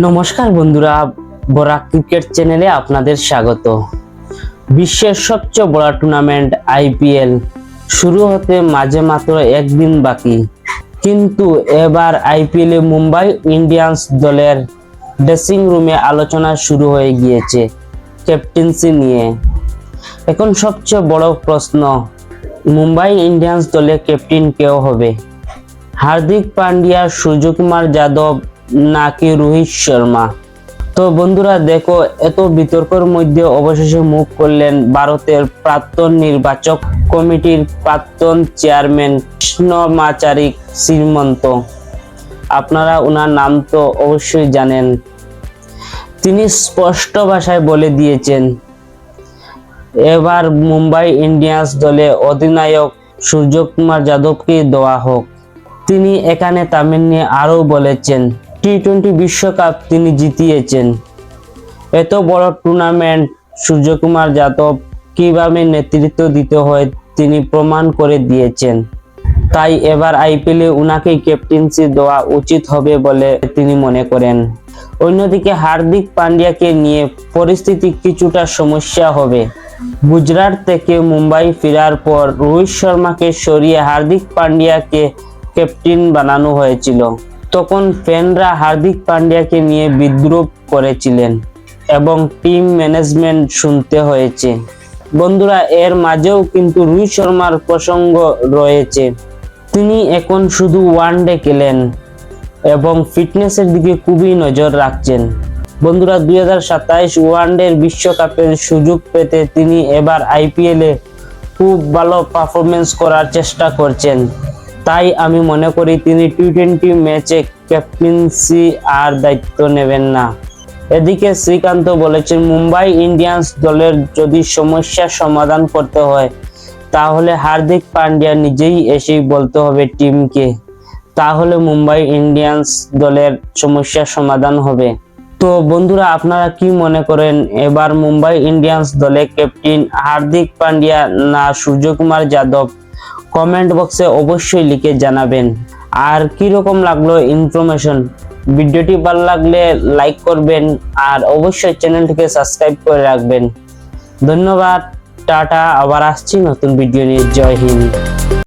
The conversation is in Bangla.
নমস্কার বন্ধুরা, বরাক ক্রিকেট চ্যানেলে আপনাদের স্বাগত। বিশ্বের সবচেয়ে বড় টুর্নামেন্ট আইপিএল শুরু হতে মাঝে মাত্র একদিন বাকি, কিন্তু এবার আইপিএলে মুম্বাই ইন্ডিয়ান্স দলের ড্রেসিং রুমে আলোচনা শুরু হয়ে গিয়েছে ক্যাপ্টেন্সি নিয়ে। এখন সবচেয়ে বড় প্রশ্ন, মুম্বাই ইন্ডিয়ান্স দলে ক্যাপ্টেন কে হবে? হার্দিক পান্ডিয়া, সূর্যকুমার যাদব নাকি রোহিত শর্মা? তো বন্ধুরা দেখো, এত বিতর্কের মধ্যে অবশেষে মুখ করলেন ভারতের প্রাক্তন নির্বাচক কমিটির প্রাক্তন চেয়ারম্যান কৃষ্ণমাচারী শ্রীমন্ত। আপনারা ওনার নাম তো অবশ্যই জানেন। তিনি স্পষ্ট ভাষায় বলে দিয়েছেন এবার মুম্বাই ইন্ডিয়ান্স দলে অধিনায়ক সূর্যকুমার যাদবকে দেওয়া হোক। তিনি এখানে তামিল নিয়ে আরও বলেছেন, টি-20 বিশ্বকাপ তিনি জিতিয়েছেন, এত বড় টুর্নামেন্ট সূর্যকুমার যাদব কিভাবে নেতৃত্ব দিতে হয় তিনি প্রমাণ করে দিয়েছেন। তাই এবার আইপিএলে উনাকে ক্যাপ্টেন্সি দেওয়া উচিত হবে বলে তিনি মনে করেন। অন্যদিকে হার্দিক পান্ডিয়াকে নিয়ে পরিস্থিতি কিছুটা সমস্যা হবে। গুজরাট থেকে মুম্বাই ফেরার পর রোহিত শর্মাকে সরিয়ে হার্দিক পান্ডিয়াকে ক্যাপ্টেন বানানো হয়েছিল। তখন ফ্যানরা হার্দিক পান্ডিয়াকে নিয়ে বিদ্রুপ করেছিলেন এবং টিম ম্যানেজমেন্ট শুনতে হয়েছে। বন্ধুরা, এর মাঝেও কিন্তু রোহিত শর্মার প্রসঙ্গ রয়েছে। তিনি এখন শুধু ওয়ানডে খেলেন এবং ফিটনেসের দিকে খুবই নজর রাখছেন। বন্ধুরা, 2027 ওয়ানডের বিশ্বকাপের সুযোগ পেতে তিনি এবার আইপিএলে খুব ভালো পারফরমেন্স করার চেষ্টা করছেন। তাই আমি মনে করি তিনি টি-20 ম্যাচে ক্যাপ্টেন্সি আর দায়িত্ব নেবেন না। এদিকে শ্রীকান্ত বলেছেন, মুম্বাই ইন্ডিয়ান্স দলের যদি সমস্যার সমাধান করতে হয় তাহলে হার্দিক পান্ডিয়া নিজেই এসেই বলতে হবে টিমকে, তাহলে মুম্বাই ইন্ডিয়ান্স দলের সমস্যার সমাধান হবে। তো বন্ধুরা, আপনারা কি মনে করেন, এবার মুম্বাই ইন্ডিয়ান্স দলে ক্যাপ্টেন হার্দিক পান্ডিয়া না সূর্যকুমার যাদব? কমেন্ট বক্সে অবশ্যই লিখে জানাবেন। আর কি রকম লাগলো ইনফরমেশন? ভিডিওটি ভালো লাগলে লাইক করবেন আর অবশ্যই চ্যানেলটিকে সাবস্ক্রাইব করে রাখবেন। ধন্যবাদ, টাটা। আবার আসছি নতুন ভিডিও নিয়ে। জয় হিন্দ।